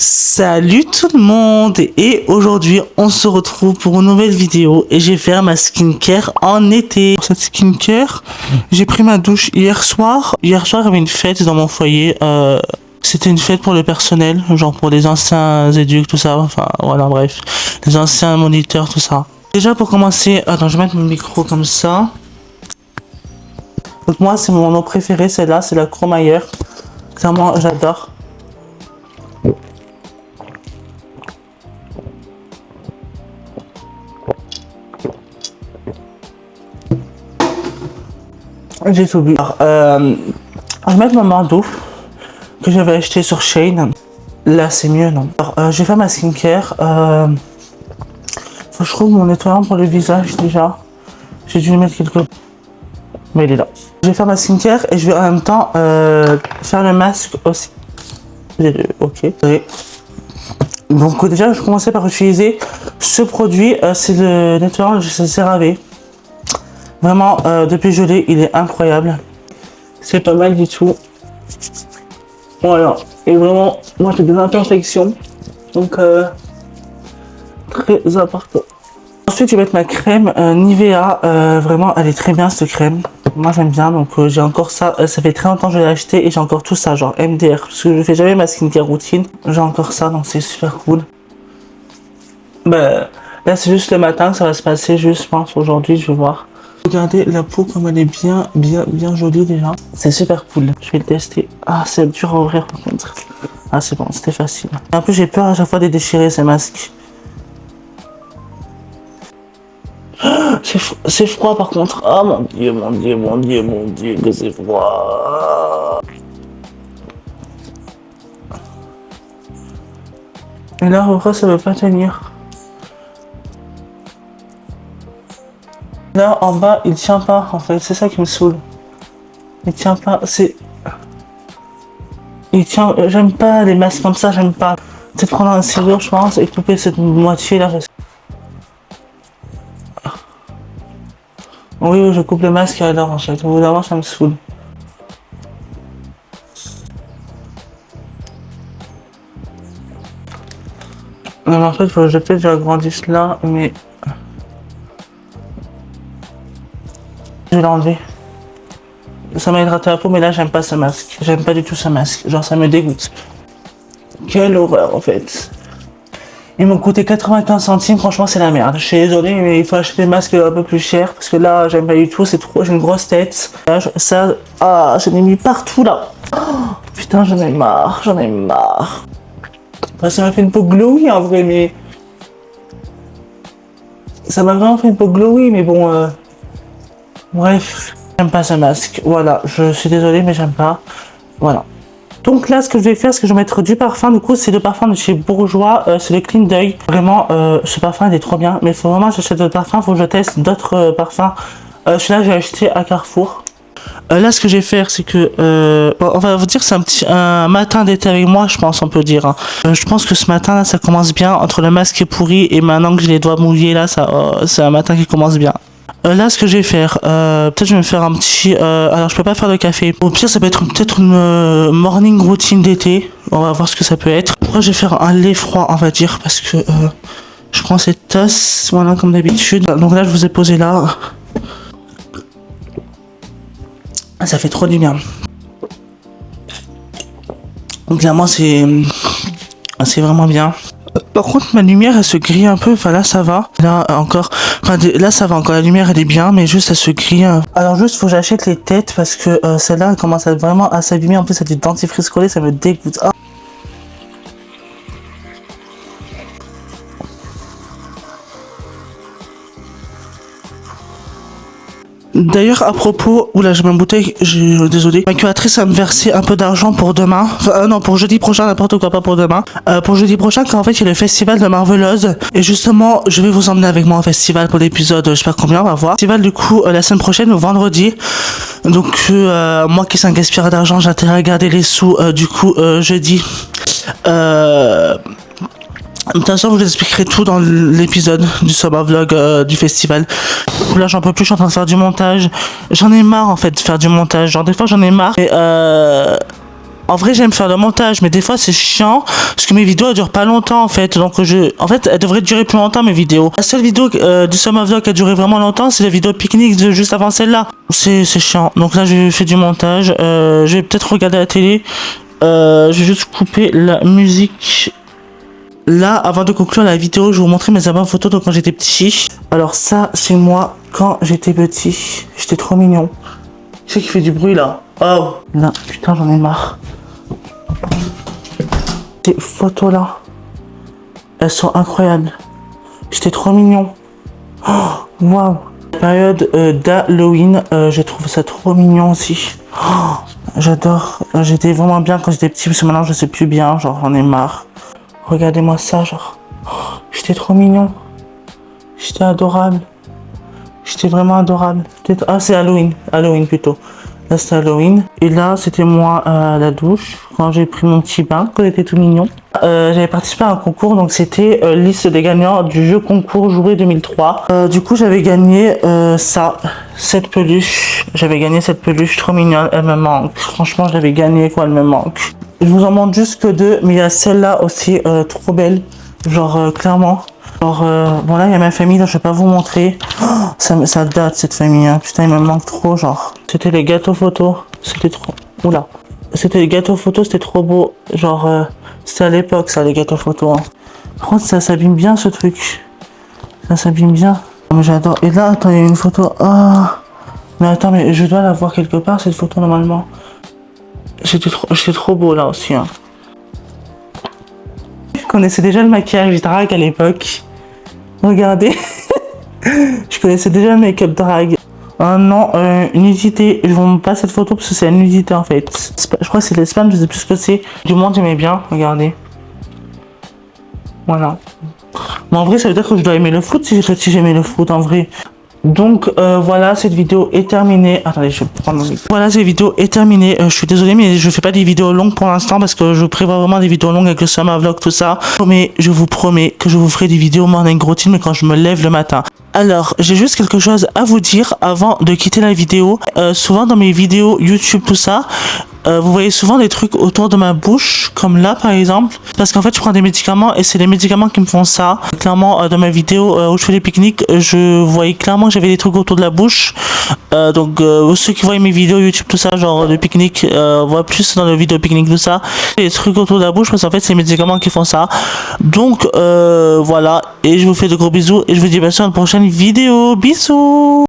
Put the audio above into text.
Salut tout le monde et aujourd'hui on se retrouve pour une nouvelle vidéo et je vais faire ma skincare en été. Pour cette skincare, j'ai pris ma douche hier soir. Hier soir il y avait une fête dans mon foyer. C'était une fête pour le personnel, genre pour les anciens éducs, tout ça. Enfin voilà, bref, les anciens moniteurs, tout ça. Déjà pour commencer, attends, je vais mettre mon micro comme ça. Donc moi c'est mon eau préférée, celle-là, c'est la Chromayer. Clairement j'adore. J'ai tout bu. Alors, je vais mettre mon bandeau que j'avais acheté sur Shein. Là, c'est mieux, non? Alors, je vais faire ma skincare. Faut que je trouve mon nettoyant pour le visage déjà. J'ai dû le mettre quelque part. Mais il est là. Je vais faire ma skincare et je vais en même temps faire le masque aussi. Ok. Et donc, déjà, je commençais par utiliser ce produit. C'est le nettoyant de CeraVe. Vraiment, depuis que je l'ai, il est incroyable. C'est pas mal du tout. Voilà. Et vraiment, moi j'ai des imperfections. Donc, très important. Ensuite, je vais mettre ma crème Nivea. Vraiment, elle est très bien cette crème. Moi j'aime bien. Donc, j'ai encore ça. Ça fait très longtemps que je l'ai acheté et j'ai encore tout ça, genre MDR. Parce que je fais jamais ma skincare routine. J'ai encore ça, donc c'est super cool. Bah, là, c'est juste le matin que ça va se passer. Juste, je pense, aujourd'hui, je vais voir. Regardez la peau comme elle est bien jolie déjà. C'est super cool. Je vais le tester. Ah, c'est dur à ouvrir par contre. Ah, c'est bon, c'était facile. Et en plus, j'ai peur à chaque fois de déchirer ces masques. C'est froid par contre. Oh mon dieu, que c'est froid. Et là, pourquoi ça veut pas tenir? Là en bas il tient pas en fait, c'est ça qui me saoule. Il tient pas, c'est... Il tient, j'aime pas les masques comme ça, j'aime pas. Peut-être prendre un ciseau je pense et couper cette moitié là. Oui, je coupe le masque alors en fait, au bout d'un moment ça me saoule. Non mais en fait faut que je peut-être j'agrandisse là, mais... Je vais l'enlever. Ça m'a hydraté la peau, mais là j'aime pas ce masque. J'aime pas du tout ce masque. Genre ça me dégoûte. Quelle horreur en fait. Ils m'ont coûté 95 centimes, franchement c'est la merde. Je suis désolé, mais il faut acheter des masques un peu plus chers. Parce que là j'aime pas du tout, c'est trop, j'ai une grosse tête. Là, ça, ah, j'en ai mis partout là. Oh, putain j'en ai marre, Enfin, ça m'a fait une peau glowy en vrai, mais... Ça m'a vraiment fait une peau glowy, mais bon... Bref, j'aime pas ce masque. Voilà, je suis désolé, mais j'aime pas. Voilà. Donc là, ce que je vais faire, c'est que je vais mettre du parfum. Du coup, c'est le parfum de chez Bourjois. C'est le Clean Deuil. Vraiment, ce parfum, il est trop bien. Mais il faut vraiment que j'achète d'autres parfums. Il faut que je teste d'autres parfums. Celui-là, j'ai acheté à Carrefour. Là, ce que je vais faire, c'est que... bon, on va vous dire que c'est un matin d'été avec moi, je pense, on peut dire. Hein. Je pense que ce matin, là, ça commence bien. Entre le masque qui est pourri et maintenant que j'ai les doigts mouillés, là, c'est un matin qui commence bien. Là, ce que je vais faire, peut-être je vais me faire un petit... alors, je peux pas faire de café. Au pire, ça peut être peut-être une morning routine d'été. On va voir ce que ça peut être. Après, je vais faire un lait froid, on va dire, parce que je prends cette tasse, voilà, comme d'habitude. Donc là, je vous ai posé là. Ça fait trop du bien. Donc clairement, c'est vraiment bien. Par contre, ma lumière, elle se grille un peu. Enfin, là, ça va. Là, encore. Enfin, là, ça va encore. La lumière, elle est bien, mais juste, elle se grille. Alors, juste, faut que j'achète les têtes parce que celle-là, elle commence vraiment à s'abîmer. En plus, c'est du dentifrice collé, ça me dégoûte. Ah. D'ailleurs, à propos, oula, j'ai ma bouteille, désolé. Ma curatrice a me versé un peu d'argent pour demain. Enfin, non, pour jeudi prochain, n'importe quoi, pas pour demain. Pour jeudi prochain, quand en fait, il y a le festival de Marveleuse. Et justement, je vais vous emmener avec moi au festival pour l'épisode, je sais pas combien, on va voir. Festival, du coup, la semaine prochaine, au vendredi. Donc, moi qui suis un gaspilleur d'argent, j'ai intérêt à garder les sous, du coup, jeudi. De toute façon, je vous expliquerai tout dans l'épisode du summer vlog du festival. Là, j'en peux plus, je suis en train de faire du montage. J'en ai marre en fait de faire du montage. Genre, des fois, j'en ai marre. Et En vrai, j'aime faire le montage, mais des fois, c'est chiant parce que mes vidéos, elles durent pas longtemps, en fait. Donc, en fait, elles devraient durer plus longtemps, mes vidéos. La seule vidéo du Summer Vlog qui a duré vraiment longtemps, c'est la vidéo pique-nique de juste avant celle-là. C'est chiant. Donc là, je fais du montage. Je vais peut-être regarder la télé. Je vais juste couper la musique. Là, avant de conclure la vidéo, je vais vous montrer mes albums photos de quand j'étais petit. Alors ça, c'est moi quand j'étais petit. J'étais trop mignon. Je sais qu'il fait du bruit là. Oh là, putain, j'en ai marre. Ces photos là, elles sont incroyables. J'étais trop mignon. Oh, waouh. Période d'Halloween, je trouve ça trop mignon aussi. Oh, j'adore. J'étais vraiment bien quand j'étais petit, parce que maintenant je sais plus bien. Genre, j'en ai marre. Regardez-moi ça, genre. Oh, j'étais trop mignon. J'étais adorable. J'étais vraiment adorable. Ah, c'est Halloween. Halloween plutôt. Là, c'était Halloween. Et là, c'était moi à la douche. Quand j'ai pris mon petit bain, quand j'étais tout mignon. J'avais participé à un concours. Donc, c'était liste des gagnants du jeu concours Jouer 2003. Du coup, j'avais gagné ça. Cette peluche. J'avais gagné cette peluche trop mignonne. Elle me manque. Franchement, je l'avais gagnée, quoi. Elle me manque. Je vous en montre juste que deux. Mais il y a celle-là aussi, trop belle. Genre, clairement. Alors, bon là, il y a ma famille, là, je vais pas vous montrer. Oh, ça date, cette famille, hein. Putain, il me manque trop, genre. C'était les gâteaux photos. C'était trop... Oula. C'était les gâteaux photos, c'était trop beau. Genre, c'était à l'époque, ça, les gâteaux photos. Hein. Par contre, ça s'abîme bien, ce truc. Ça s'abîme bien. Mais j'adore. Et là, attends, il y a une photo. Ah. Mais attends, mais je dois la voir quelque part, cette photo, normalement. J'étais trop beau, là, aussi, hein. Je connaissais déjà le maquillage drag à l'époque. Regardez. Je connaissais déjà le make-up drag. Non, nudité. Je vous montre pas cette photo parce que c'est la nudité en fait. Je crois que c'est l'Espagne, je sais plus ce que c'est. Du monde, j'aimais bien. Regardez. Voilà. Mais en vrai, ça veut dire que je dois aimer le foot si j'aimais le foot en vrai. Donc voilà, cette vidéo est terminée. Attendez, je vais prendre mon micro. Voilà, cette vidéo est terminée. Je suis désolé, mais je fais pas des vidéos longues pour l'instant parce que je prévois vraiment des vidéos longues avec le summer vlog, tout ça. Mais je vous promets que je vous ferai des vidéos morning routine, mais quand je me lève le matin. Alors, j'ai juste quelque chose à vous dire avant de quitter la vidéo. Souvent dans mes vidéos YouTube, tout ça, vous voyez souvent des trucs autour de ma bouche, comme là par exemple, parce qu'en fait je prends des médicaments et c'est les médicaments qui me font ça. Clairement dans ma vidéo où je fais les pique-niques, je voyais clairement que j'avais des trucs autour de la bouche. Donc ceux qui voient mes vidéos YouTube, tout ça, genre de pique-nique, voient plus dans les vidéos pique-nique, tout ça, des trucs autour de la bouche parce qu'en fait c'est les médicaments qui font ça. Donc voilà, et je vous fais de gros bisous et je vous dis bien sûr à une prochaine vidéo. Bisous.